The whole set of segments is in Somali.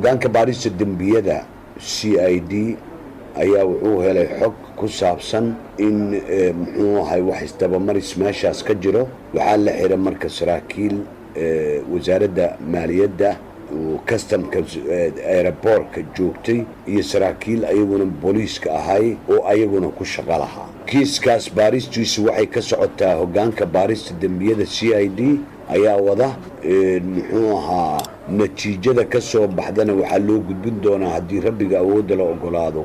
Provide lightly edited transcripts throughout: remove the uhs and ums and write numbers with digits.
hoggaanka baarista dembiyada CID ayaa wuxuu helay xog ku saabsan in muxuu ahay wax isdabamaris meeshaas ka jiro. waxaa la xiray marka saraakiil wasaaradda maaliyadda customka airportka joogtay iyo saraakiil ayaguna booliiska ahay oo ayaguna ku shaqo lahaa. kiiskaas baaristiisu waxay ka socotaa hoggaanka baarista dembiyada CID ayaa wada muxuu ahaa natiijada ka soo baxdana waxaa loo gudbin doonaa haddii rabbiga awoodda la ogolaado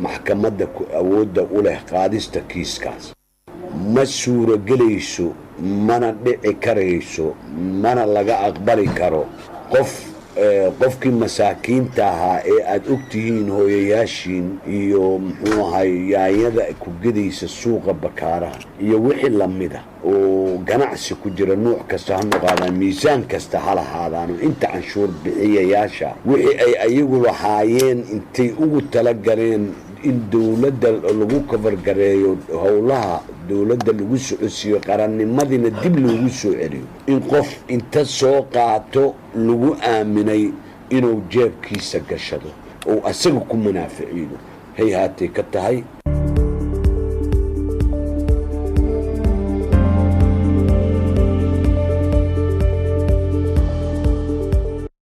maxkamadda awoodda u leh qaadista kiiskaas. ma suuragelayso mana dhici karayso mana laga aqbali karo qofkii masaakiinta ahaa ee aad ogtihiin hooyayaashiin iyo muxuu ahay yaanyada ku gedaysa suuqa bakaaraha iyo wixii lamida oo ganacsi ku jira nuuc kasta ha noqaadaan miisaan kasta ha lahaadaano inta canshuur bixiyayaasha wixii ay ayagu lahaayeen intay ugu talagaleen in dawladda lagu kafargareeyo howlaha dawladda lagu socodsiiyo qarannimadina dib loogu soo celiyo in qof inta soo qaato lagu aaminay inuu jeebkiisa gashado oo asaga ku munaaficiyo hay haatay ka tahay